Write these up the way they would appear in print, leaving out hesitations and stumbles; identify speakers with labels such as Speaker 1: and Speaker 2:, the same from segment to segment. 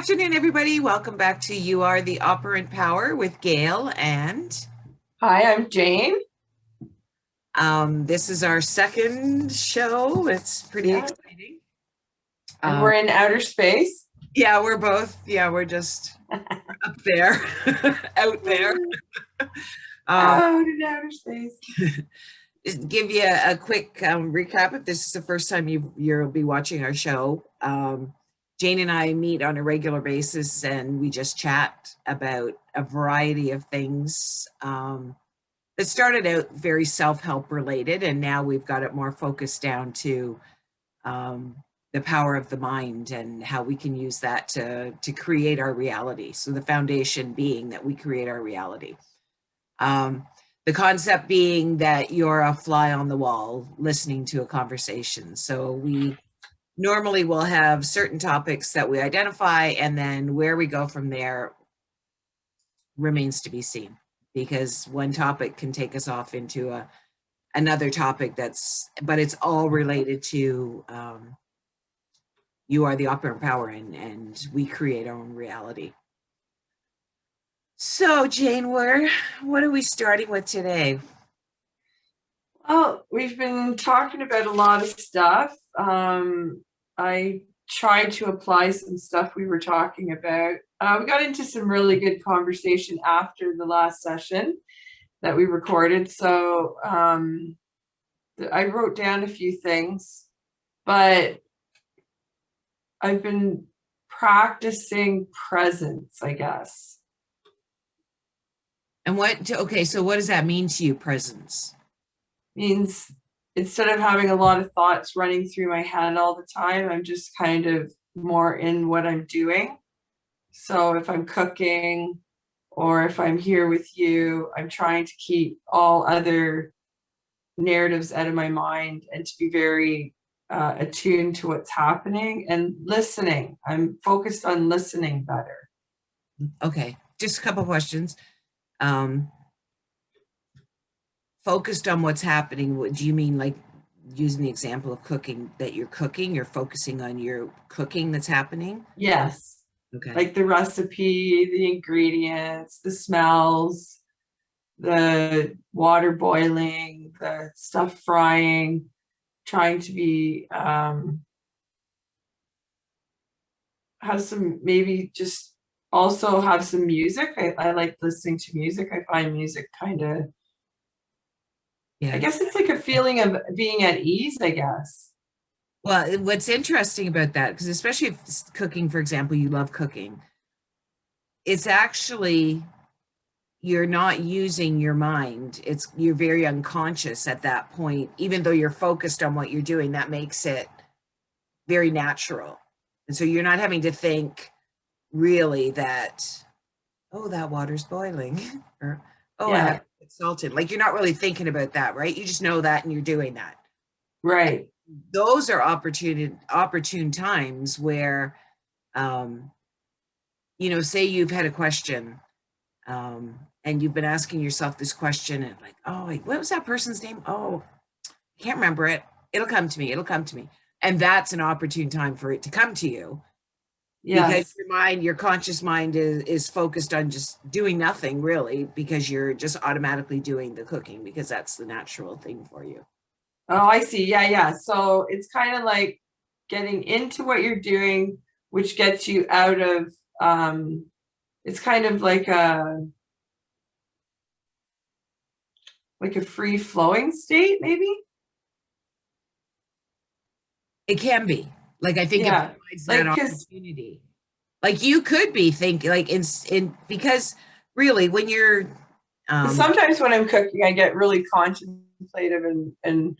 Speaker 1: afternoon, everybody. Welcome back to You Are the Operant Power with Gail. And
Speaker 2: Hi, I'm Jane.
Speaker 1: this is our second show. It's pretty
Speaker 2: Yeah,
Speaker 1: exciting.
Speaker 2: and we're in outer space.
Speaker 1: Yeah, we're just up there, out there. Um,
Speaker 2: Out in outer space.
Speaker 1: just give you a quick recap. If this is the first time you'll be watching our show, Jane and I meet on a regular basis and we just chat about a variety of things. It started out very self-help related, and now we've got it more focused down to the power of the mind and how we can use that to create our reality. So the foundation being that we create our reality. The concept being that you're a fly on the wall listening to a conversation. So we normally will have certain topics that we identify, and then where we go from there remains to be seen, because one topic can take us off into another topic but it's all related to you are the operant power, and we create our own reality. So Jane, what are we starting with today?
Speaker 2: Well, we've been talking about a lot of stuff. I tried to apply some stuff we were talking about. We got into some really good conversation after the last session that we recorded. So I wrote down a few things, but I've been practicing presence, I guess.
Speaker 1: And so what does that mean to you, presence?
Speaker 2: Means instead of having a lot of thoughts running through my head all the time, I'm just kind of more in what I'm doing. So if I'm cooking or if I'm here with you, I'm trying to keep all other narratives out of my mind and to be very attuned to what's happening and listening. I'm focused on listening better.
Speaker 1: Okay, just a couple questions. Focused on what's happening. What do you mean, like using the example of cooking, that you're cooking, you're focusing on your cooking that's happening?
Speaker 2: Yes.
Speaker 1: Okay.
Speaker 2: Like the recipe, the ingredients, the smells, the water boiling, the stuff frying, trying to be have some, maybe just also have some music. I like listening to music. I find music kind of, I
Speaker 1: Yeah.
Speaker 2: guess it's like a feeling of being at ease, I guess.
Speaker 1: Well, what's interesting about that, because especially if it's cooking, for example, you love cooking, it's actually, you're not using your mind. You're very unconscious at that point. Even though you're focused on what you're doing, that makes it very natural. And so you're not having to think really that, oh, that water's boiling, or, oh, I have
Speaker 2: Yeah,
Speaker 1: to put salt in. Like, you're not really thinking about that, right? You just know that and you're doing that.
Speaker 2: right.
Speaker 1: Those are opportune times where, say you've had a question, and you've been asking yourself this question, and like, oh, wait, what was that person's name? Oh, I can't remember it. It'll come to me. It'll come to me. And that's an opportune time for it to come to you, because
Speaker 2: Yes.
Speaker 1: your conscious mind is focused on just doing nothing really, because you're just automatically doing the cooking, because that's the natural thing for you.
Speaker 2: Oh, I see. Yeah, yeah. So it's kind of like getting into what you're doing, which gets you out of it's kind of like a free flowing state, maybe.
Speaker 1: It can be. Like, I think it
Speaker 2: Yeah.
Speaker 1: provides that
Speaker 2: Like, because
Speaker 1: opportunity. Like, you could be thinking, like, in because really when you're um
Speaker 2: sometimes when I'm cooking, I get really contemplative and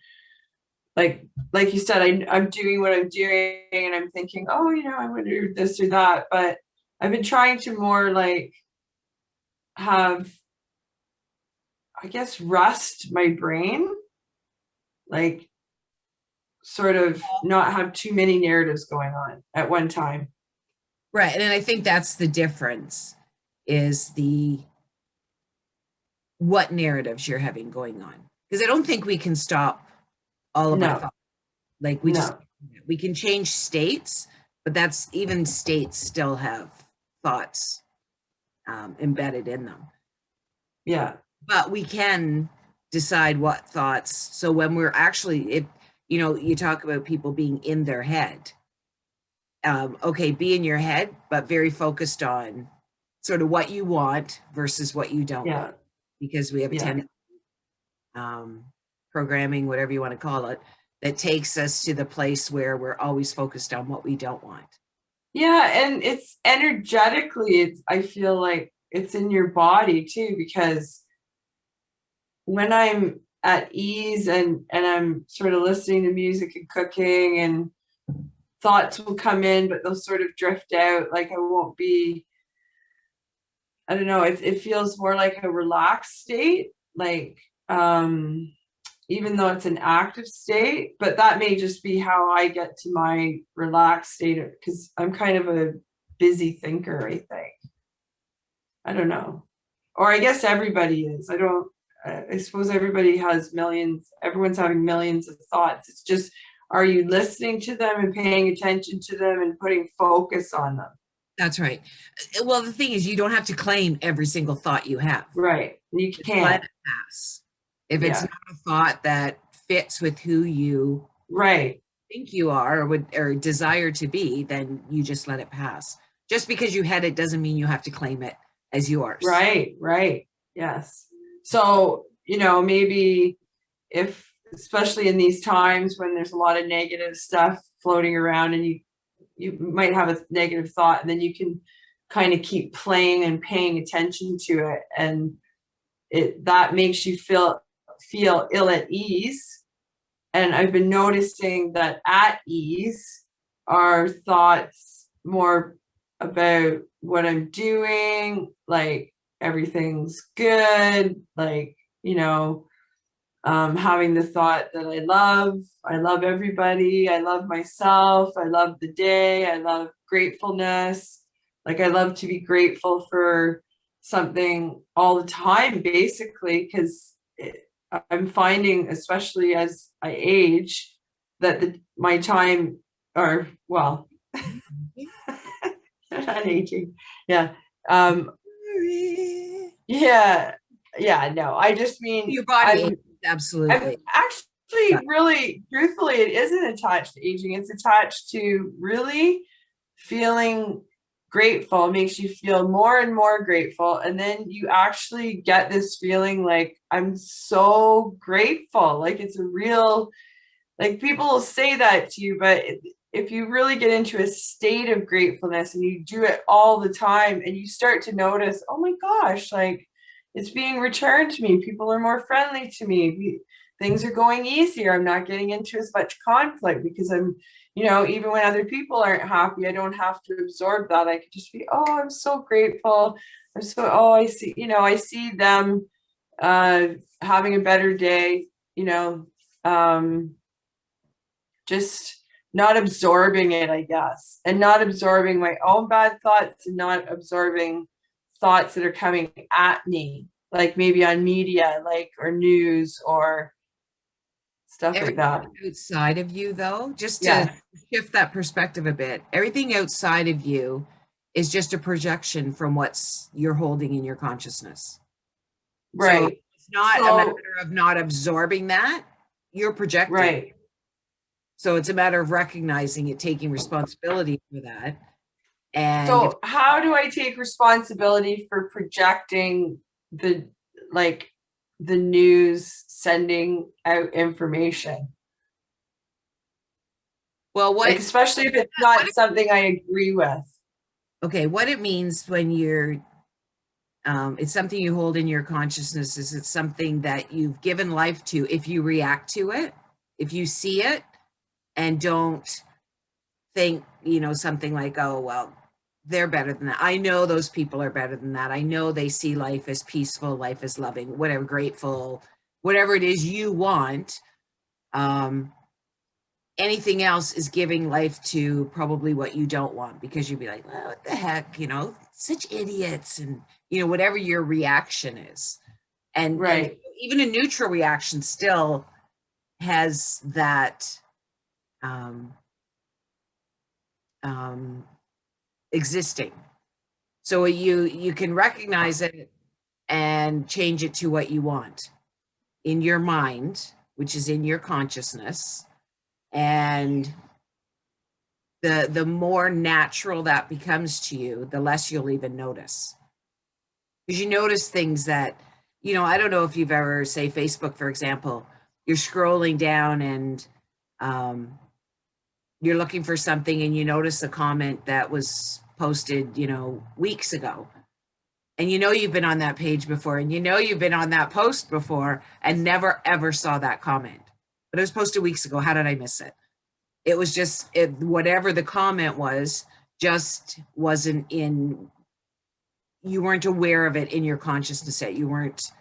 Speaker 2: like you said, I'm doing what I'm doing and I'm thinking, oh, I want to do this or that. But I've been trying to more like have, I guess, rest my brain, like sort of not have too many narratives going on at one time.
Speaker 1: right, and I think that's the difference, is the what narratives you're having going on, because I don't think we can stop all of our
Speaker 2: No,
Speaker 1: thoughts. Like,
Speaker 2: no.
Speaker 1: we can change states, but that's, even states still have thoughts embedded in them.
Speaker 2: Yeah.
Speaker 1: But we can decide what thoughts. So when we're actually, if you talk about people being in their head, okay, be in your head, but very focused on sort of what you want versus what you don't
Speaker 2: Yeah.
Speaker 1: want, because we have a
Speaker 2: Yeah.
Speaker 1: tendency, programming, whatever you want to call it, that takes us to the place where we're always focused on what we don't want.
Speaker 2: Yeah, and it's energetically, I feel like it's in your body too, because when I'm at ease and I'm sort of listening to music and cooking, and thoughts will come in, but they'll sort of drift out. Like I won't be, I don't know, it feels more like a relaxed state, like even though it's an active state, but that may just be how I get to my relaxed state, because I'm kind of a busy thinker, I think. I don't know. Or I guess everybody is. I suppose everybody has millions, everyone's having millions of thoughts. It's just, are you listening to them and paying attention to them and putting focus on them?
Speaker 1: That's right. Well, the thing is, you don't have to claim every single thought you have.
Speaker 2: Right. You
Speaker 1: Just let
Speaker 2: can't.
Speaker 1: it pass. If it's
Speaker 2: Yeah.
Speaker 1: not a thought that fits with who you
Speaker 2: Right.
Speaker 1: think you are, or would, or desire to be, then you just let it pass. Just because you had it doesn't mean you have to claim it as yours.
Speaker 2: Right. Right. Yes. So, maybe if, especially in these times when there's a lot of negative stuff floating around, and you might have a negative thought, and then you can kind of keep playing and paying attention to it, and that makes you feel ill at ease. And I've been noticing that at ease are thoughts more about what I'm doing, like everything's good, like, having the thought that I love everybody, I love myself, I love the day, I love gratefulness. Like I love to be grateful for something all the time, basically, because I'm finding, especially as I age, that my time, or well, not aging, yeah, um, yeah, yeah, no, I just mean
Speaker 1: Your body aches,
Speaker 2: I'm
Speaker 1: absolutely.
Speaker 2: actually
Speaker 1: Yeah.
Speaker 2: really, truthfully, it isn't attached to aging. It's attached to really feeling grateful. It makes you feel more and more grateful. And then you actually get this feeling like, I'm so grateful. Like it's a real, like people will say that to you, but if you really get into a state of gratefulness and you do it all the time, and you start to notice, oh my gosh, like it's being returned to me. People are more friendly to me. Things are going easier. I'm not getting into as much conflict because I'm, even when other people aren't happy, I don't have to absorb that. I could just be, oh, I'm so grateful. I see, I see them having a better day, just not absorbing it, I guess, and not absorbing my own bad thoughts, and not absorbing thoughts that are coming at me, like maybe on media, like, or news or stuff like that.
Speaker 1: Everything outside of you, though, just to
Speaker 2: Yes.
Speaker 1: shift that perspective a bit, everything outside of you is just a projection from what's you're holding in your consciousness. So
Speaker 2: Right.
Speaker 1: it's not a matter
Speaker 2: So,
Speaker 1: of not absorbing that, you're projecting.
Speaker 2: right.
Speaker 1: So it's a matter of recognizing it, taking responsibility for that. And if
Speaker 2: So how do I take responsibility for projecting the, like, the news sending out information?
Speaker 1: well,
Speaker 2: Like, especially if it's not something I agree with.
Speaker 1: what it means when you're it's something you hold in your consciousness, is it's something that you've given life to. If you react to it, if you see it and don't think, something like, oh, well, they're better than that. I know those people are better than that. I know they see life as peaceful, life as loving, whatever, grateful, whatever it is you want. Anything else is giving life to probably what you don't want, because you'd be like, well, what the heck, such idiots, and whatever your reaction is. And
Speaker 2: Right.
Speaker 1: even a neutral reaction still has that, um existing. So you can recognize it and change it to what you want in your mind, which is in your consciousness. And the more natural that becomes to you, the less you'll even notice. Because you notice things that, I don't know if you've ever, say, Facebook, for example, you're scrolling down and you're looking for something and you notice a comment that was posted, weeks ago. And you've been on that page before, and you've been on that post before and never ever saw that comment. But it was posted weeks ago. How did I miss it? It was just whatever the comment was, just wasn't in, you weren't aware of it in your consciousness yet. You weren't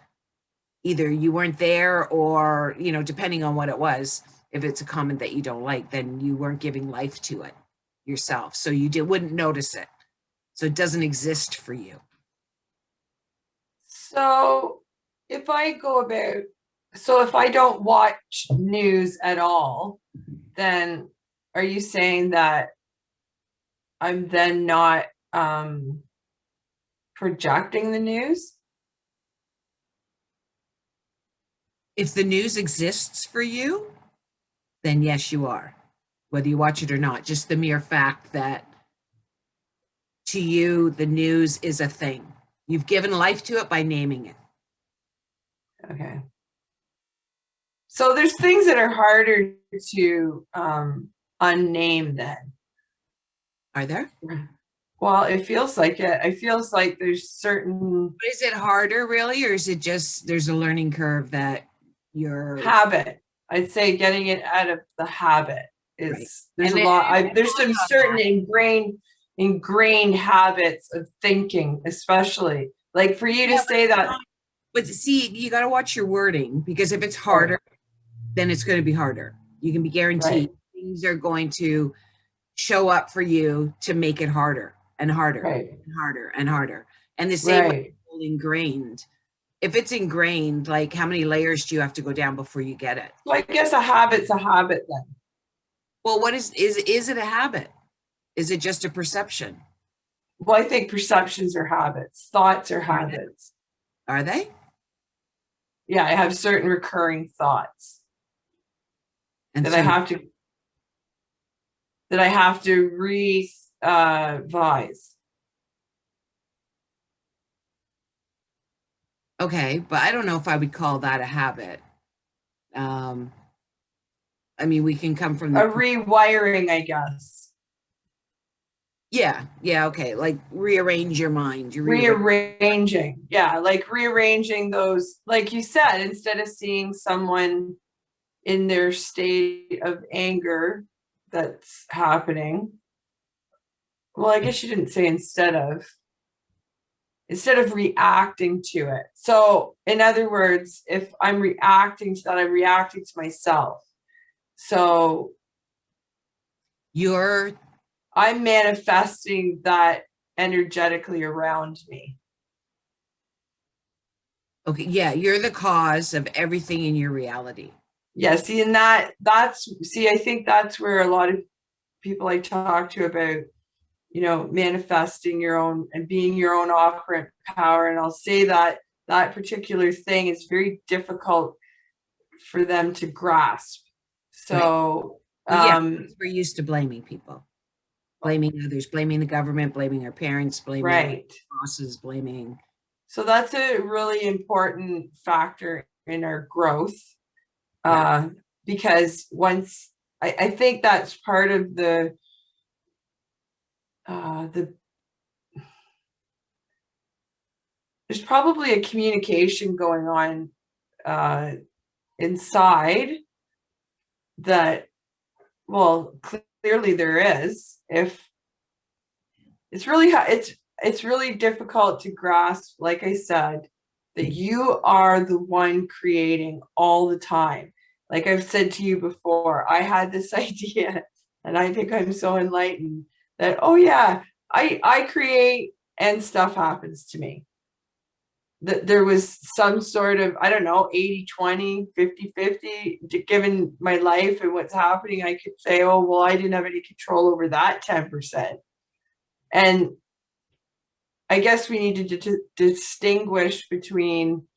Speaker 1: there, or, depending on what it was, if it's a comment that you don't like, then you weren't giving life to it yourself. So you wouldn't notice it. So it doesn't exist for you.
Speaker 2: So if I don't watch news at all, then are you saying that I'm then not projecting the news?
Speaker 1: If the news exists for you, then yes, you are, whether you watch it or not. Just the mere fact that to you, the news is a thing. You've given life to it by naming it.
Speaker 2: Okay. So there's things that are harder to unname then.
Speaker 1: Are there?
Speaker 2: Well, it feels like it. It feels like there's certain...
Speaker 1: But is it harder really, or is it just there's a learning curve that you're...
Speaker 2: Habit. I'd say getting it out of the habit is... Right. There's
Speaker 1: and
Speaker 2: a lot. There's some certain ingrained habits of thinking, especially. Like for you to say that...
Speaker 1: But see, you got to watch your wording, because if it's harder, then it's going to be harder. You can be guaranteed things are going to show up for you to make it harder and harder and harder and harder. And the same way ingrained. If it's ingrained, like how many layers do you have to go down before you get it?
Speaker 2: Well, I guess a habit's a habit then.
Speaker 1: Well, what is it a habit? Is it just a perception?
Speaker 2: Well, I think perceptions are habits. Thoughts are habits.
Speaker 1: Are they?
Speaker 2: Yeah, I have certain recurring thoughts. And that I have to revise.
Speaker 1: Okay, but I don't know if I would call that a habit. I mean, we can come from
Speaker 2: a rewiring, I guess.
Speaker 1: Yeah, okay, like rearrange your mind. You're
Speaker 2: rearranging. Yeah, like rearranging those, like you said, instead of seeing someone in their state of anger that's happening. Well, I guess you didn't say instead of reacting to it. So in other words, if I'm reacting to that, I'm reacting to myself. So I'm manifesting that energetically around me.
Speaker 1: Okay, yeah, you're the cause of everything in your reality.
Speaker 2: Yeah, see, and I think that's where a lot of people I talk to about, manifesting your own and being your own operant power. And I'll say that that particular thing is very difficult for them to grasp. So,
Speaker 1: we're used to blaming people, blaming others, blaming the government, blaming our parents, blaming our bosses, blaming.
Speaker 2: So that's a really important factor in our growth. Because once I think that's part of the there's probably a communication going on inside that, well, clearly there is. If it's really difficult to grasp, like I said, that you are the one creating all the time. Like I've said to you before, I had this idea, and I think I'm so enlightened that, oh yeah, I create and stuff happens to me. that there was some sort of, I don't know, 80-20, 50-50, given my life and what's happening, I could say, oh, well, I didn't have any control over that 10%. And I guess we need to distinguish between,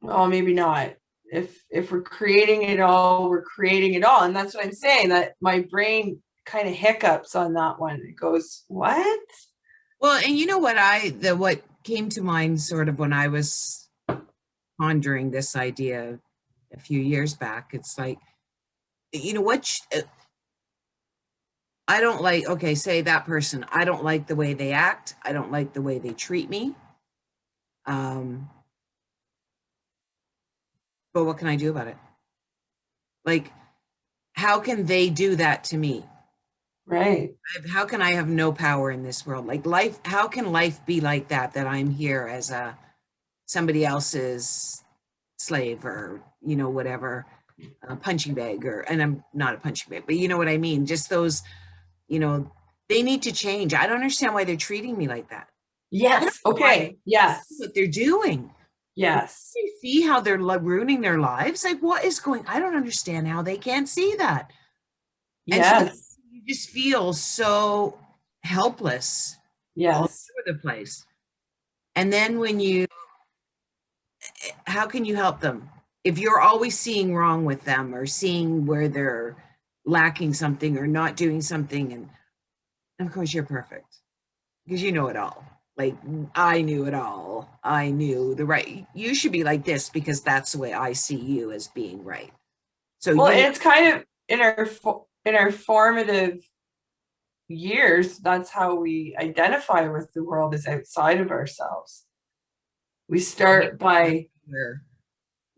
Speaker 2: well, maybe not. If we're creating it all, we're creating it all. And that's what I'm saying, that my brain kind of hiccups on that one. It goes, what?
Speaker 1: Well, and you know what what came to mind sort of when I was pondering this idea a few years back, it's like, you know what, I don't like, okay, say that person, I don't like the way they act. I don't like the way they treat me. But what can I do about it? Like, how can they do that to me?
Speaker 2: Right.
Speaker 1: How can I have no power in this world? Like life, how can life be like that, that I'm here as somebody else's slave, or, you know, whatever, a punching bag, or, and I'm not a punching bag, but you know what I mean? Just those, you know, they need to change. I don't understand why they're treating me like that.
Speaker 2: Yes. Okay. Yes.
Speaker 1: What they're doing.
Speaker 2: Yes.
Speaker 1: You see how they're ruining their lives? Like, what is going, I don't understand how they can't see that. And so
Speaker 2: Yes.
Speaker 1: you just feel so helpless all
Speaker 2: Yes.
Speaker 1: over the place. And then when you, how can you help them? If you're always seeing wrong with them, or seeing where they're lacking something or not doing something, and of course you're perfect because you know it all. Like, I knew it all. I knew the right, you should be like this because that's the way I see you, as being right. So
Speaker 2: Well,
Speaker 1: you,
Speaker 2: it's kind of in our formative years, that's how we identify with the world, is outside of ourselves. We start by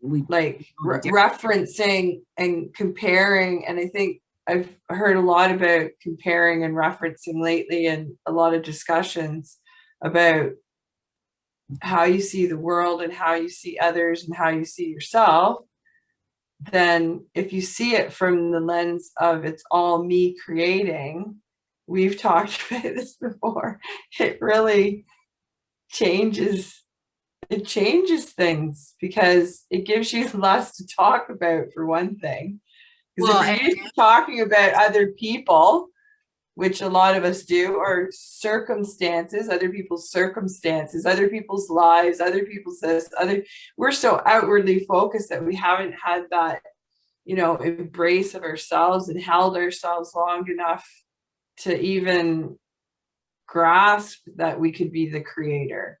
Speaker 1: we
Speaker 2: like referencing and comparing. And I think I've heard a lot about comparing and referencing lately, and a lot of discussions about how you see the world and how you see others and how you see yourself. Then if you see it from the lens of it's all me creating, we've talked about this before, it really changes things, because it gives you less to talk about, for one thing. Because
Speaker 1: well,
Speaker 2: if you're used to talking about other people, which a lot of us do, or circumstances, other people's circumstances, other people's lives, other people's this, we're so outwardly focused that we haven't had that, you know, embrace of ourselves and held ourselves long enough to even grasp that we could be the creator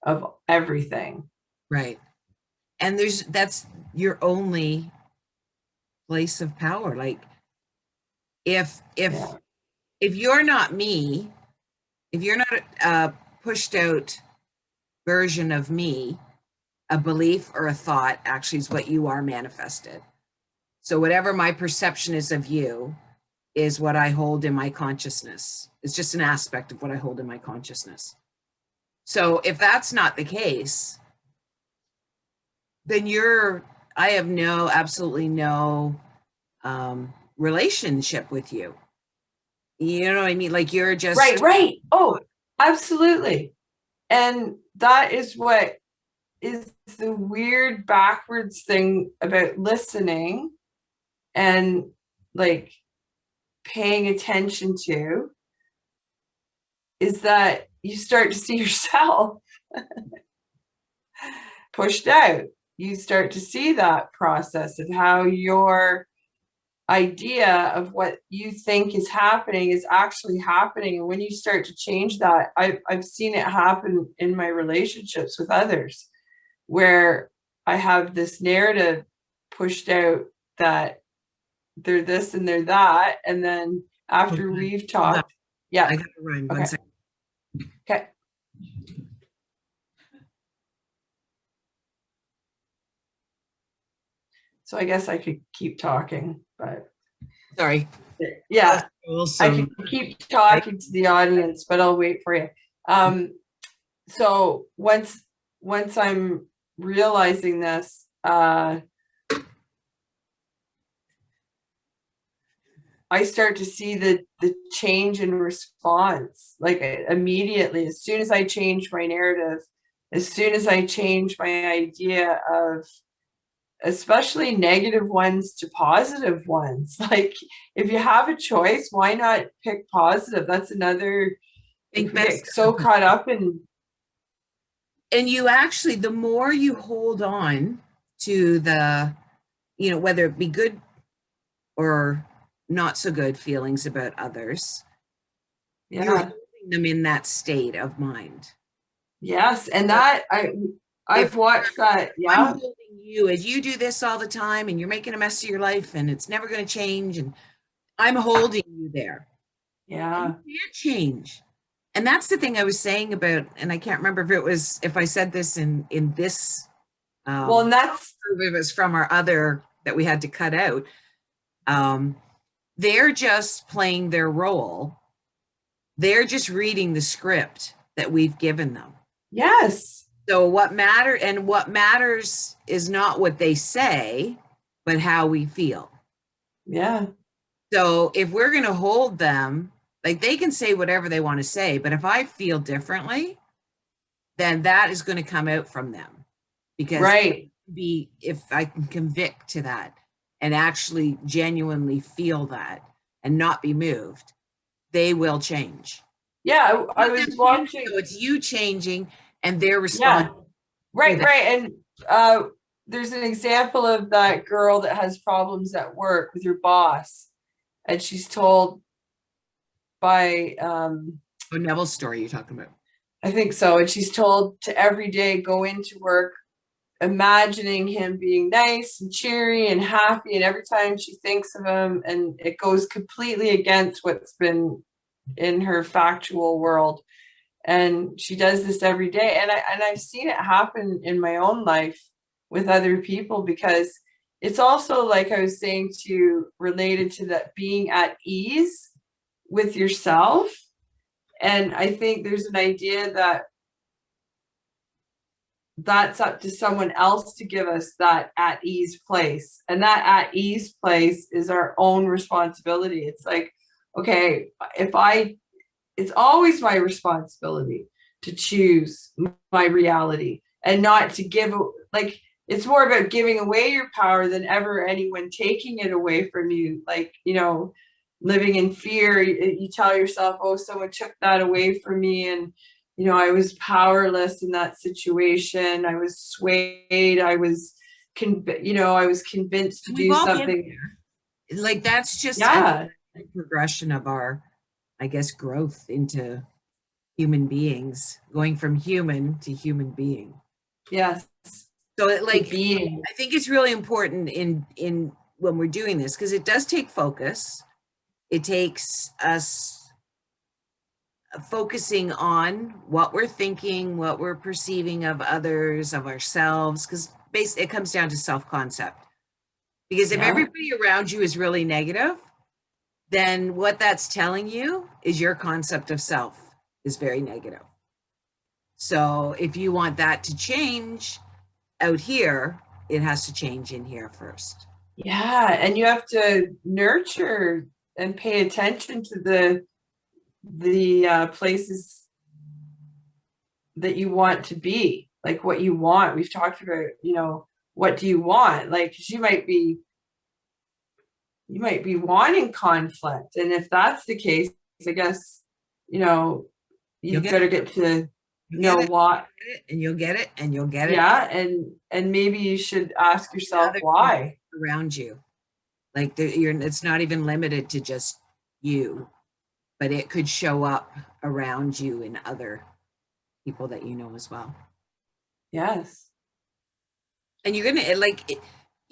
Speaker 2: of everything.
Speaker 1: right. And that's your only place of power. Like, if
Speaker 2: Yeah.
Speaker 1: if you're not me, if you're not a pushed out version of me, a belief or a thought actually is what you are manifested. So whatever my perception is of you is what I hold in my consciousness. It's just an aspect of what I hold in my consciousness. So if that's not the case, then I have absolutely no relationship with you. You know what I mean? Like, you're just
Speaker 2: Right. Oh, absolutely. And that is what is the weird backwards thing about listening and like paying attention to, is that you start to see yourself pushed out. You start to see that process of how your idea of what you think is happening is actually happening. And when you start to change that, I've seen it happen in my relationships with others, where I have this narrative pushed out that they're this and they're that. And then after we've talked, yeah.
Speaker 1: I gotta run.
Speaker 2: Okay.
Speaker 1: 1 second.
Speaker 2: Okay. So I guess I could keep talking, but
Speaker 1: Sorry.
Speaker 2: yeah,
Speaker 1: Also,
Speaker 2: I can keep talking to the audience, but I'll wait for you. So once I'm realizing this, I start to see the change in response, like immediately, as soon as I change my narrative, as soon as I change my idea of especially negative ones to positive ones. Like if you have a choice, why not pick positive? That's another,
Speaker 1: Think
Speaker 2: if we
Speaker 1: best.
Speaker 2: get so caught up in,
Speaker 1: And you actually, the more you hold on to the, whether it be good or not so good feelings about others, you're
Speaker 2: yeah,
Speaker 1: holding them in that state of mind.
Speaker 2: yes. And
Speaker 1: So
Speaker 2: that I've
Speaker 1: if
Speaker 2: watched that.
Speaker 1: I'm
Speaker 2: Yeah,
Speaker 1: holding you as you do this all the time and you're making a mess of your life and it's never going to change, and I'm holding you there. And you
Speaker 2: yeah,
Speaker 1: can't change. And that's the thing I was saying about, and I can't remember if I said this in this,
Speaker 2: well, and that's,
Speaker 1: if it was from our other that we had to cut out. Um, they're just playing their role. They're just reading the script that we've given them.
Speaker 2: yes,
Speaker 1: So what matters is not what they say, but how we feel.
Speaker 2: yeah,
Speaker 1: So if we're going to hold them, like they can say whatever they want to say, but if I feel differently, then that is going to come out from them, because
Speaker 2: right.
Speaker 1: if I can convict to that and actually genuinely feel that and not be moved, they will change.
Speaker 2: Yeah, I
Speaker 1: Want them
Speaker 2: was
Speaker 1: to,
Speaker 2: watching,
Speaker 1: so it's you changing and they're
Speaker 2: yeah,
Speaker 1: responding to
Speaker 2: right,
Speaker 1: that.
Speaker 2: right. And there's an example of that girl that has problems at work with her boss, and she's told by
Speaker 1: Oh, Neville's story you're talking about.
Speaker 2: I think so, and she's told to every day go into work imagining him being nice and cheery and happy, and every time she thinks of him, and it goes completely against what's been in her factual world, and she does this every day, and I've seen it happen in my own life with other people, because it's also, like I was saying to you, related to that being at ease with yourself. And I think there's an idea that that's up to someone else to give us that at ease place, and that at ease place is our own responsibility. It's like, okay, if I it's always my responsibility to choose my reality and not to give, like, it's more about giving away your power than ever anyone taking it away from you. Like, living in fear, you tell yourself, oh, someone took that away from me, and I was powerless in that situation, I was swayed, I was I was convinced to
Speaker 1: And we've
Speaker 2: do
Speaker 1: all been
Speaker 2: something.
Speaker 1: there. Like that's just a
Speaker 2: Yeah,
Speaker 1: progression of our, I guess, growth into human beings, going from human to human being.
Speaker 2: yes,
Speaker 1: So
Speaker 2: to being.
Speaker 1: I think it's really important in when we're doing this, because it does take focus. It takes us focusing on what we're thinking, what we're perceiving of others, of ourselves, because basically it comes down to self-concept. Because if
Speaker 2: Yeah,
Speaker 1: everybody around you is really negative, then what that's telling you is your concept of self is very negative. So if you want that to change out here, it has to change in here first.
Speaker 2: yeah, and you have to nurture and pay attention to the places that you want to be, like what you want. We've talked about, what do you want? Like, 'cause you might be wanting conflict, and if that's the case, I guess,
Speaker 1: You'll
Speaker 2: you've
Speaker 1: get
Speaker 2: got
Speaker 1: it,
Speaker 2: to get to
Speaker 1: you'll
Speaker 2: know
Speaker 1: get it,
Speaker 2: what.
Speaker 1: and you'll get it, and you'll get it.
Speaker 2: Yeah, and maybe you should ask yourself
Speaker 1: Other people
Speaker 2: why.
Speaker 1: around you, like it's not even limited to just you, but it could show up around you in other people that you know as well.
Speaker 2: Yes,
Speaker 1: And you're gonna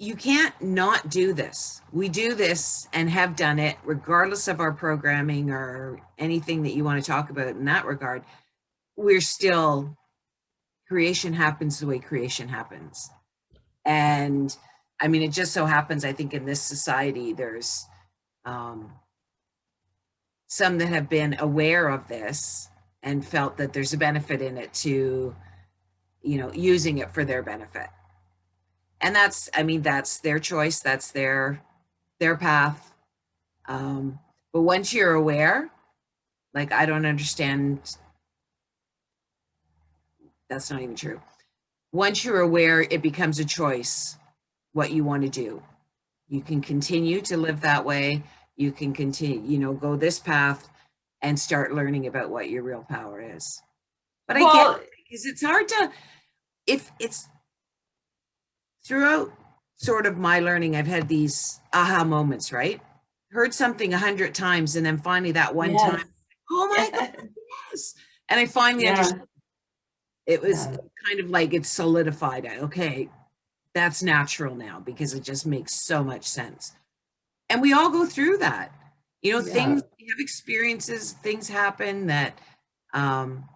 Speaker 1: you can't not do this. We do this and have done it regardless of our programming or anything that you want to talk about in that regard. We're still, creation happens the way creation happens. And I mean, it just so happens, I think in this society, there's um, some that have been aware of this and felt that there's a benefit in it to, using it for their benefit. And that's, I mean, that's their choice, that's their path. But once you're aware, like, I don't understand, that's not even true. Once you're aware, it becomes a choice what you want to do. You can continue to live that way. You can continue, go this path and start learning about what your real power is. But I get
Speaker 2: Well,
Speaker 1: it, because it's hard to, if it's throughout sort of my learning, I've had these aha moments, right? Heard something 100 times, and then finally that one time,
Speaker 2: yes.
Speaker 1: oh my God, yes. And I finally
Speaker 2: Yeah.
Speaker 1: understood. It was
Speaker 2: Yeah.
Speaker 1: kind of like it solidified. Okay, that's natural now because it just makes so much sense. And we all go through that.
Speaker 2: Yeah.
Speaker 1: Things, we have experiences, things happen that, um,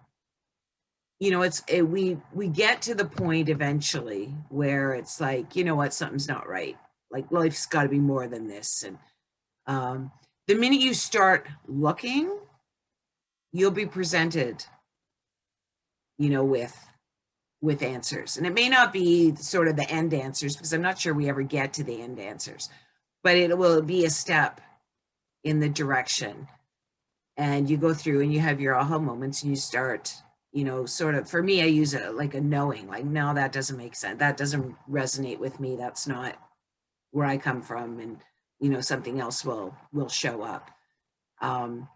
Speaker 1: we get to the point eventually where it's like, you know what, something's not right. Like, life's got to be more than this. And um, the minute you start looking, you'll be presented, with answers. And it may not be sort of the end answers, because I'm not sure we ever get to the end answers, but it will be a step in the direction. And you go through and you have your aha moments, and you start, sort of, for me, I use it like a knowing, like, no, that doesn't make sense. That doesn't resonate with me. That's not where I come from. And, something else will show up. And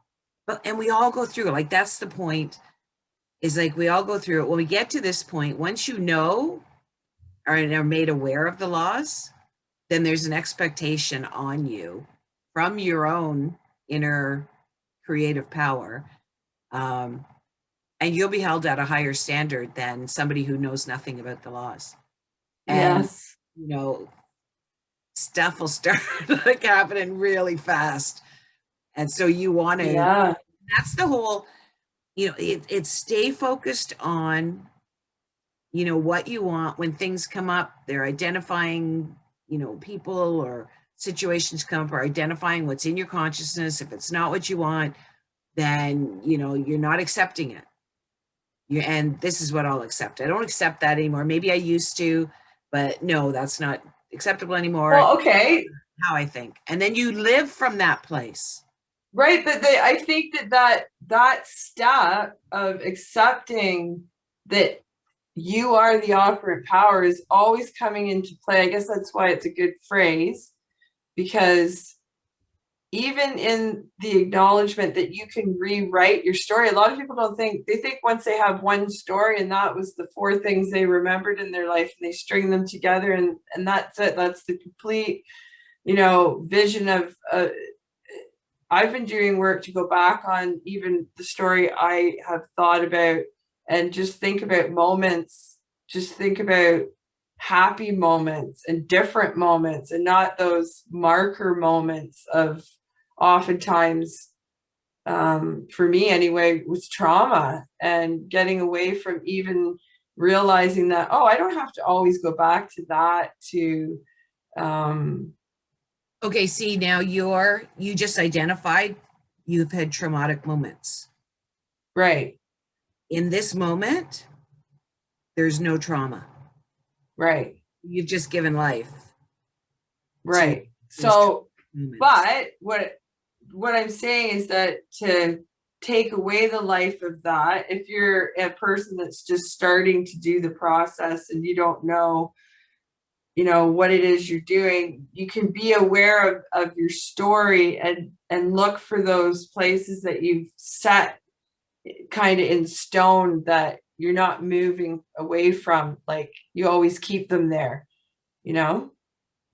Speaker 1: we all go through, like, that's the point, is like, we all go through it. When we get to this point, once you know, or are made aware of the laws, then there's an expectation on you from your own inner creative power, um, and you'll be held at a higher standard than somebody who knows nothing about the laws. And
Speaker 2: Yes.
Speaker 1: you know stuff will start like happening really fast, and so you want to,
Speaker 2: Yeah.
Speaker 1: that's the whole, it's stay focused on, what you want. When things come up, they're identifying, people or situations come up, or identifying what's in your consciousness. If it's not what you want, then you're not accepting it. And this is what I'll accept. I don't accept that anymore. Maybe I used to, but no, that's not acceptable anymore.
Speaker 2: Well, okay.
Speaker 1: How I think. And then you live from that place.
Speaker 2: Right. But I think that step of accepting that you are the operant power is always coming into play. I guess that's why it's a good phrase, because even in the acknowledgement that you can rewrite your story, a lot of people don't think, they think once they have one story and that was the 4 things they remembered in their life, and they string them together, and that's it. That's the complete, vision of, I've been doing work to go back on even the story I have thought about, and just think about moments, just think about happy moments and different moments, and not those marker moments of, oftentimes, for me anyway, was trauma, and getting away from even realizing that, oh, I don't have to always go back to that to, um,
Speaker 1: Okay, see, now you just identified you've had traumatic moments.
Speaker 2: right,
Speaker 1: In this moment, there's no trauma.
Speaker 2: right.
Speaker 1: You've just given life to
Speaker 2: Right.
Speaker 1: those
Speaker 2: So,
Speaker 1: moments.
Speaker 2: but what I'm saying is that to take away the life of that, if you're a person that's just starting to do the process and you don't know, what it is you're doing, you can be aware of your story, and look for those places that you've set kind of in stone that you're not moving away from. Like, you always keep them there,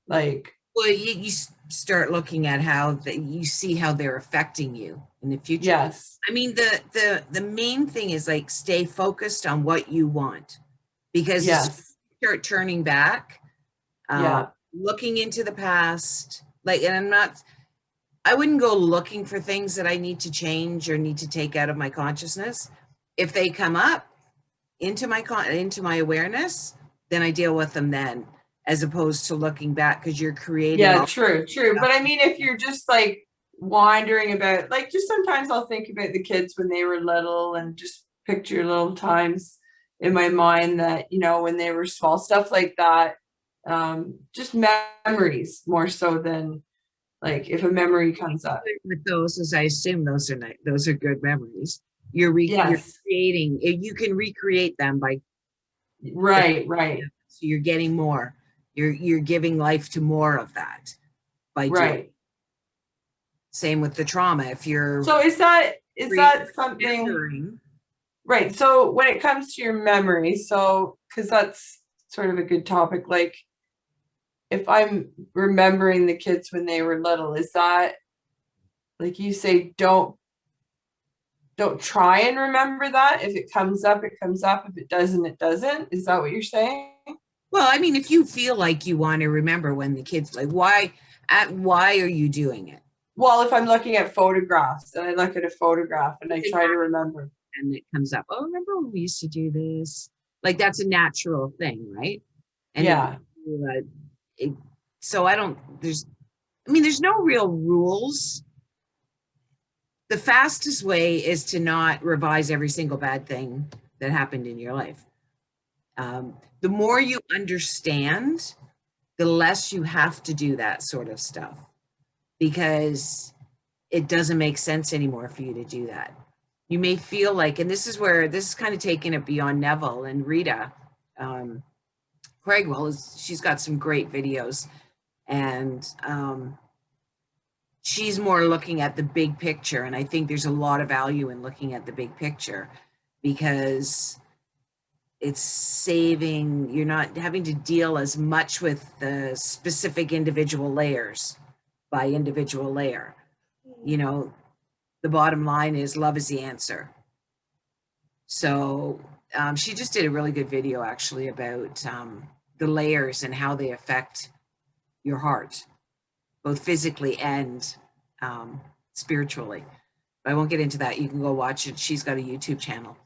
Speaker 2: like,
Speaker 1: Well, you start looking at how you see how they're affecting you in the future.
Speaker 2: yes,
Speaker 1: I mean, the main thing is, like, stay focused on what you want, because as soon as
Speaker 2: yes,
Speaker 1: you start turning back,
Speaker 2: yeah.
Speaker 1: looking into the past, like, and I wouldn't go looking for things that I need to change or need to take out of my consciousness. If they come up into my awareness, then I deal with them then, as opposed to looking back, because you're creating
Speaker 2: Yeah,
Speaker 1: all
Speaker 2: true, true.
Speaker 1: stuff.
Speaker 2: But I mean, if you're just like wandering about, like, just sometimes I'll think about the kids when they were little, and just picture little times in my mind that, when they were small, stuff like that. Just memories more so than Like if a memory comes up.
Speaker 1: With those, as I assume those are good memories. You're
Speaker 2: Yes.
Speaker 1: creating, you can recreate them by the,
Speaker 2: Right, right,
Speaker 1: so you're getting more. You're giving life to more of that by doing.
Speaker 2: right.
Speaker 1: Same with the trauma. If you're
Speaker 2: So is that something,
Speaker 1: remembering,
Speaker 2: right? So when it comes to your memory, so because that's sort of a good topic, like if I'm remembering the kids when they were little, is that like you say, don't try and remember that. If it comes up, it comes up. If it doesn't, it doesn't. Is that what you're saying?
Speaker 1: well, I mean, if you feel like you want to remember when the kids, like, why are you doing it?
Speaker 2: Well, if I'm looking at photographs and I look at a photograph and I try to remember.
Speaker 1: And it comes up, oh, remember when we used to do this? Like, that's a natural thing, right? And
Speaker 2: Yeah.
Speaker 1: it, so I don't, there's no real rules. The fastest way is to not revise every single bad thing that happened in your life. The more you understand, the less you have to do that sort of stuff, because it doesn't make sense anymore for you to do that. You may feel like, and this is kind of taking it beyond Neville and Rita. Craigwell she's got some great videos, and she's more looking at the big picture. And I think there's a lot of value in looking at the big picture, because it's saving, you're not having to deal as much with the specific individual layers by individual layer. You know, the bottom line is love is the answer. So she just did a really good video actually about the layers and how they affect your heart, both physically and spiritually. But I won't get into that. You can go watch it. She's got a YouTube channel.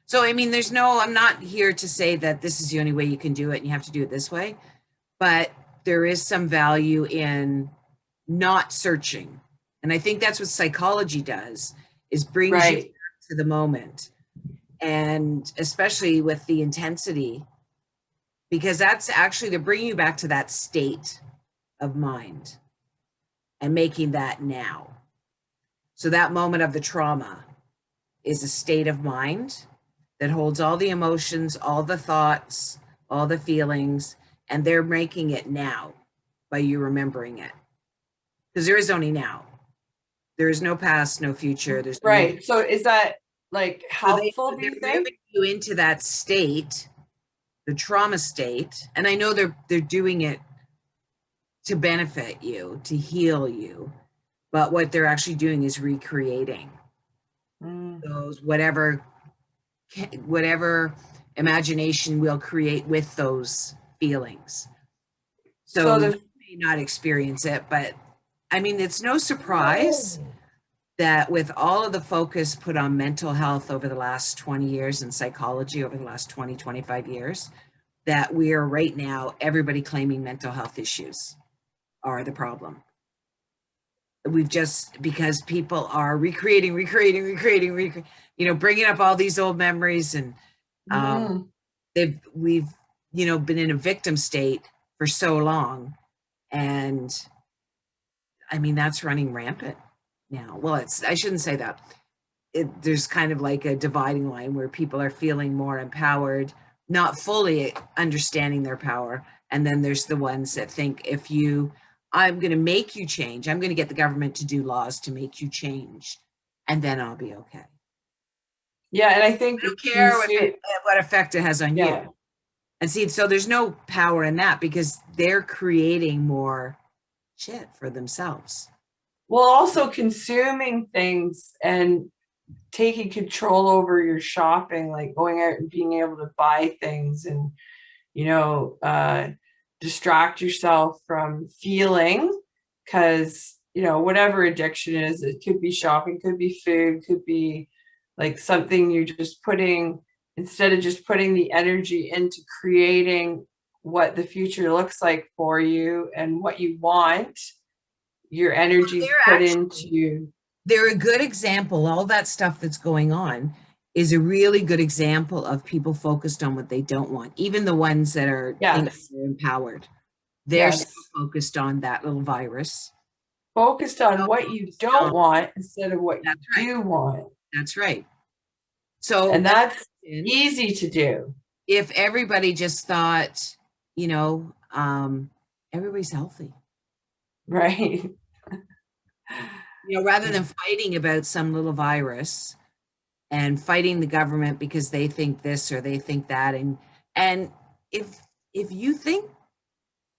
Speaker 1: So, I mean, I'm not here to say that this is the only way you can do it and you have to do it this way, but there is some value in not searching. And I think that's what psychology does, is brings you
Speaker 2: Right.
Speaker 1: to the moment. And especially with the intensity, because that's actually, they're bringing you back to that state of mind and making that now. So that moment of the trauma is a state of mind that holds all the emotions, all the thoughts, all the feelings, and they're making it now by you remembering it. Because there is only now. There is no past, no future. There's no,
Speaker 2: Right. So is that like helpful, do
Speaker 1: they're
Speaker 2: you think?
Speaker 1: moving you into that state, the trauma state. And I know they're doing it to benefit you, to heal you. But what they're actually doing is recreating those whatever imagination we'll create with those feelings. So you may not experience it, but I mean, it's no surprise that with all of the focus put on mental health over the last 20 years and psychology over the last 20, 25 years, that we are right now, everybody claiming mental health issues are the problem. We've just, because people are recreating, bringing up all these old memories, and we've, been in a victim state for so long. And I mean, that's running rampant now. Well, I shouldn't say that. There's kind of like a dividing line where people are feeling more empowered, not fully understanding their power. And then there's the ones that think, I'm going to make you change. I'm going to get the government to do laws to make you change, and then I'll be okay.
Speaker 2: Yeah, and I think
Speaker 1: I don't care what effect it has on you. And see, so there's no power in that, because they're creating more shit for themselves.
Speaker 2: Well, also consuming things and taking control over your shopping, like going out and being able to buy things and, distract yourself from feeling, because, whatever addiction is, it could be shopping, could be food, could be like something you're just putting, instead of just putting the energy into creating what the future looks like for you and what you want, your energy's put into.
Speaker 1: They're a good example. All that stuff that's going on is a really good example of people focused on what they don't want, even the ones that are,
Speaker 2: Yes.
Speaker 1: empowered. They're so
Speaker 2: Yes.
Speaker 1: focused on that little virus.
Speaker 2: Focused on
Speaker 1: So
Speaker 2: what you
Speaker 1: focused
Speaker 2: don't
Speaker 1: on-
Speaker 2: want instead of what you
Speaker 1: That's right.
Speaker 2: do want.
Speaker 1: That's right. So
Speaker 2: And that's easy to do.
Speaker 1: if everybody just thought, everybody's healthy,
Speaker 2: Right.
Speaker 1: rather than fighting about some little virus and fighting the government because they think this or they think that, and if you think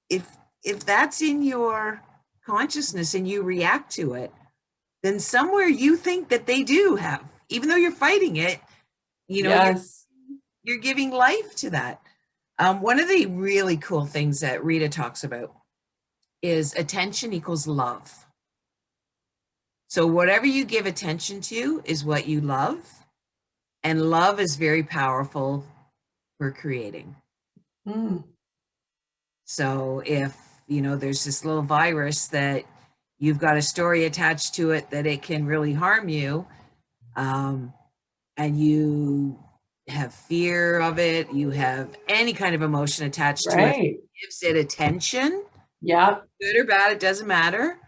Speaker 1: if that's in your consciousness and you react to it, then somewhere you think that they do have, even though you're fighting it,
Speaker 2: Yes.
Speaker 1: you're giving life to that. One of the really cool things that Rita talks about is attention equals love. So whatever you give attention to is what you love, and love is very powerful for creating.
Speaker 2: Mm.
Speaker 1: So if, there's this little virus that you've got a story attached to it that it can really harm you, and you have fear of it, you have any kind of emotion attached to it,
Speaker 2: Right.
Speaker 1: gives it attention,
Speaker 2: Yeah.
Speaker 1: good or bad, it doesn't matter,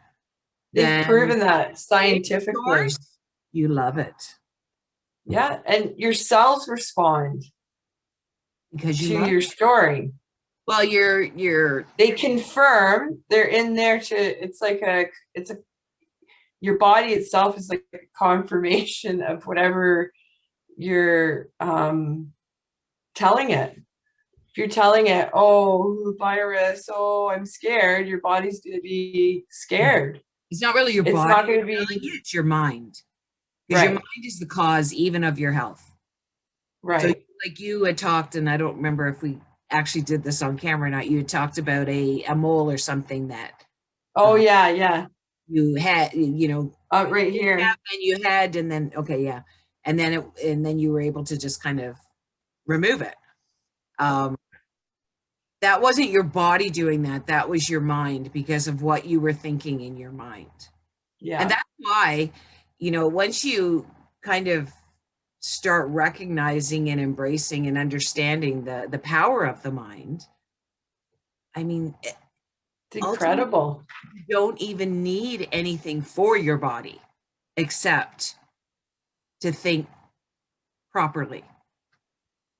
Speaker 2: They've
Speaker 1: then
Speaker 2: proven that scientifically.
Speaker 1: source, you love it
Speaker 2: Yeah. And your cells respond
Speaker 1: because you
Speaker 2: to
Speaker 1: love
Speaker 2: your
Speaker 1: it.
Speaker 2: story.
Speaker 1: Well, you're
Speaker 2: They confirm they're in there your body itself is like a confirmation of whatever you're telling it. If you're telling it, oh, virus, oh, I'm scared, your body's going to be scared.
Speaker 1: it's not really your
Speaker 2: It's
Speaker 1: body
Speaker 2: not going to
Speaker 1: you're telling
Speaker 2: be
Speaker 1: you, it's your mind. Because your mind
Speaker 2: right.
Speaker 1: is the cause even of your health. So
Speaker 2: Right.
Speaker 1: like you had talked, and I don't remember if we actually did this on camera or not, you had talked about a mole or something that
Speaker 2: Oh,
Speaker 1: uh,
Speaker 2: yeah. Yeah.
Speaker 1: you had,
Speaker 2: Right here.
Speaker 1: and you had, and then, okay, yeah. And then you were able to just kind of remove it. Um, that wasn't your body doing that. That was your mind because of what you were thinking in your mind. And
Speaker 2: Yeah.
Speaker 1: that's why, once you kind of start recognizing and embracing and understanding the power of the mind, I mean,
Speaker 2: It's
Speaker 1: ultimately,
Speaker 2: incredible.
Speaker 1: you don't even need anything for your body except to think properly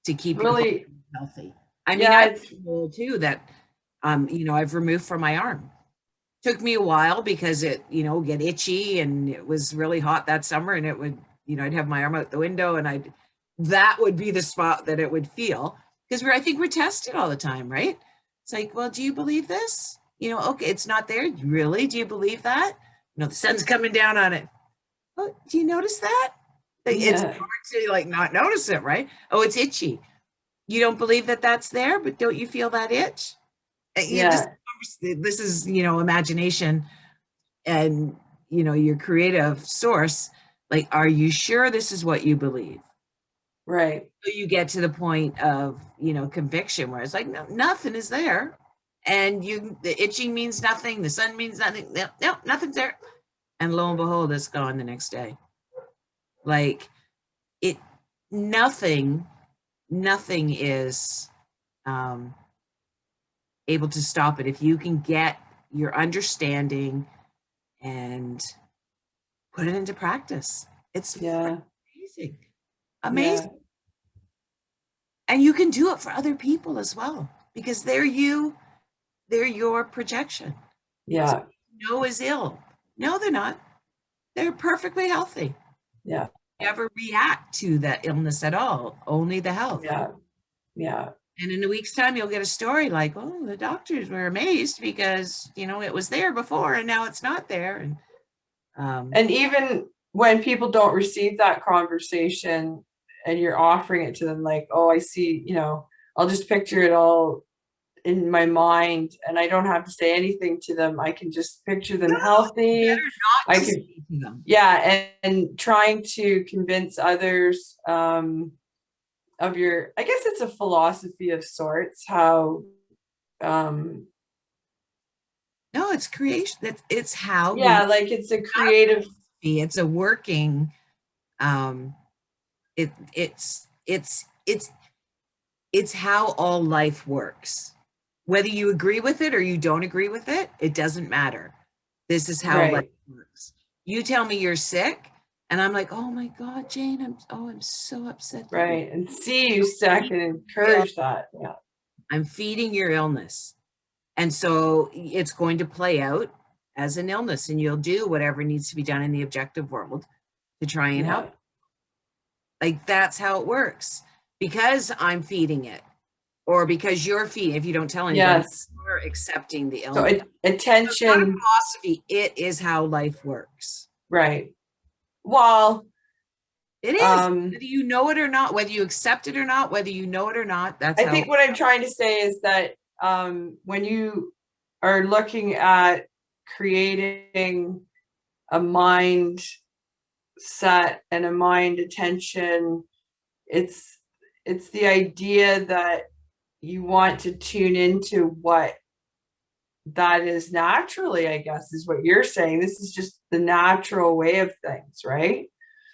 Speaker 1: to keep your body
Speaker 2: Really,
Speaker 1: healthy. I mean,
Speaker 2: yeah,
Speaker 1: I've
Speaker 2: it's
Speaker 1: told too that, I've removed from my arm. Took me a while because it, get itchy, and it was really hot that summer, and it would, I'd have my arm out the window, and that would be the spot that it would feel, because I think we're tested all the time, right? It's like, well, do you believe this? Okay, it's not there. Really? Do you believe that? The sun's coming down on it. Oh, do you notice that? Like, it's
Speaker 2: yeah.
Speaker 1: hard to like not notice it, right? Oh, it's itchy. You don't believe that that's there, but don't you feel that itch?
Speaker 2: Yeah.
Speaker 1: This is, imagination and, your creative source. Like, are you sure this is what you believe?
Speaker 2: Right.
Speaker 1: So you get to the point of, conviction where it's like, no, nothing is there. And the itching means nothing. The sun means nothing. No, nothing's there. And lo and behold, it's gone the next day. Like it, nothing, nothing is, um, able to stop it. If you can get your understanding and put it into practice, it's
Speaker 2: Yeah.
Speaker 1: amazing.
Speaker 2: Yeah.
Speaker 1: Amazing. And you can do it for other people as well, because they're your projection. So
Speaker 2: Yeah.
Speaker 1: is ill. No, they're not. They're perfectly healthy.
Speaker 2: Yeah.
Speaker 1: Never react to that illness at all, only the health.
Speaker 2: Yeah. Yeah.
Speaker 1: And in a week's time, you'll get a story like, oh, the doctors were amazed because, it was there before and now it's not there.
Speaker 2: And even when people don't receive that conversation and you're offering it to them, like, oh, I see, I'll just picture it all in my mind and I don't have to say anything to them. I can just picture them
Speaker 1: no, better
Speaker 2: healthy.
Speaker 1: not
Speaker 2: I
Speaker 1: to
Speaker 2: can,
Speaker 1: speak to them.
Speaker 2: yeah. And trying to convince others of I guess it's a philosophy of sorts, how,
Speaker 1: No, it's creation. It's how
Speaker 2: yeah, like it's a creative,
Speaker 1: it's a working, um, it's how all life works. Whether you agree with it or you don't agree with it, it doesn't matter. This is how life
Speaker 2: Right.
Speaker 1: works. You tell me you're sick, and I'm like, oh my God, Jane, I'm so upset that you're
Speaker 2: Right. And see you sick and
Speaker 1: ill.
Speaker 2: encourage that. Yeah.
Speaker 1: I'm feeding your illness. And so it's going to play out as an illness, and you'll do whatever needs to be done in the objective world to try and help.
Speaker 2: Yeah.
Speaker 1: Like that's how it works. Because I'm feeding it, or because you're feeding, if you don't tell anybody,
Speaker 2: Yes.
Speaker 1: you're accepting the
Speaker 2: So
Speaker 1: illness. It's not a
Speaker 2: attention.
Speaker 1: philosophy. It is how life works.
Speaker 2: Right. Well,
Speaker 1: It is. Whether you know it or not, whether you accept it or not, whether you know it or not, that's
Speaker 2: I
Speaker 1: how.
Speaker 2: think what I'm trying to say is that when you are looking at creating a mind set and a mind attention, it's the idea that you want to tune into what that is naturally, I guess, is what you're saying. This is just the natural way of things, right?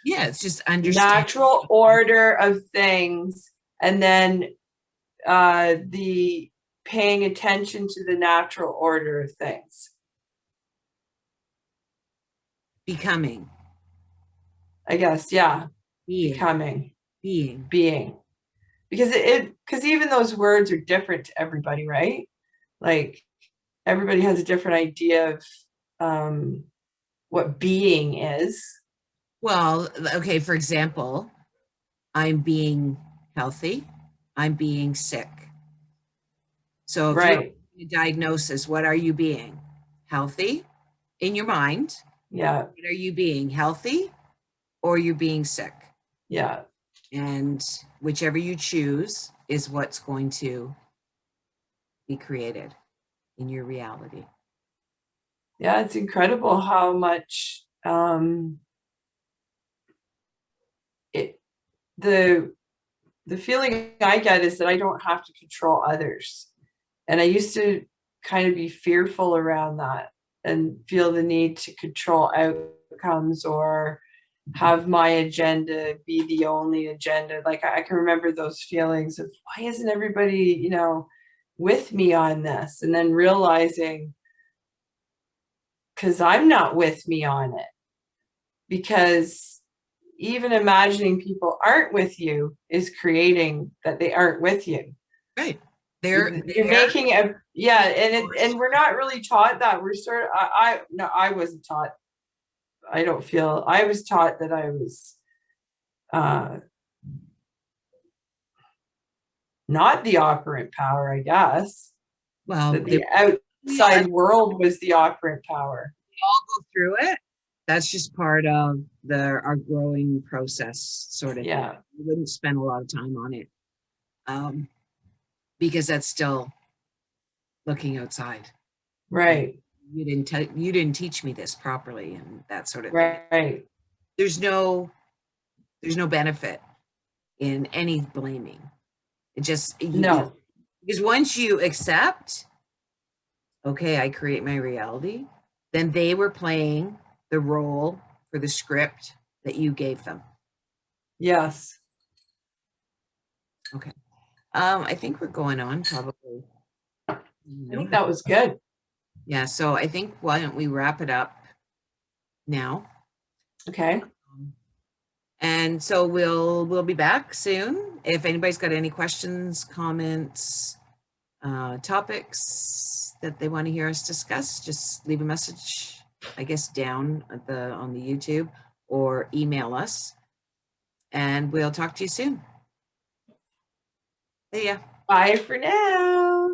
Speaker 1: Yeah, it's just understanding.
Speaker 2: Natural order of things, and then the paying attention to the natural order of things.
Speaker 1: Becoming,
Speaker 2: I guess, yeah.
Speaker 1: being,
Speaker 2: Becoming,
Speaker 1: being.
Speaker 2: being. Because because even those words are different to everybody, right? Like everybody has a different idea of what being is.
Speaker 1: Well, okay, for example, I'm being healthy, I'm being sick. So if you're
Speaker 2: Right.
Speaker 1: a diagnosis, what are you being? Healthy in your mind.
Speaker 2: Yeah.
Speaker 1: What are you being? Healthy or you're being sick?
Speaker 2: Yeah.
Speaker 1: And whichever you choose is what's going to be created in your reality.
Speaker 2: Yeah, it's incredible how much it the feeling I get is that I don't have to control others. And I used to kind of be fearful around that and feel the need to control outcomes or have my agenda be the only agenda. Like I can remember those feelings of why isn't everybody, with me on this? And then realizing because I'm not with me on it. Because even imagining people aren't with you is creating that they aren't with you.
Speaker 1: Right. They're
Speaker 2: You're
Speaker 1: there.
Speaker 2: making and we're not really taught that. We're sort of no, I wasn't taught. I don't feel I was taught that I was uh not the operant power, I guess.
Speaker 1: Well,
Speaker 2: That the
Speaker 1: we all
Speaker 2: outside world was the operant power.
Speaker 1: go through it. That's just part of our growing process sort of thing.
Speaker 2: Yeah.
Speaker 1: I wouldn't spend a lot of time on it because that's still looking outside.
Speaker 2: Right.
Speaker 1: You didn't teach me this properly and that sort of thing.
Speaker 2: Right.
Speaker 1: There's no benefit in any blaming. It just
Speaker 2: No.
Speaker 1: because once you accept, okay, I create my reality, then they were playing the role for the script that you gave them.
Speaker 2: Yes.
Speaker 1: Okay. I think we're going on probably.
Speaker 2: I think that was good.
Speaker 1: Yeah, so I think why don't we wrap it up now?
Speaker 2: Okay.
Speaker 1: And so we'll be back soon. If anybody's got any questions, comments, topics that they want to hear us discuss, just leave a message, I guess, down at on the YouTube or email us. And we'll talk to you soon. See ya.
Speaker 2: Bye for now.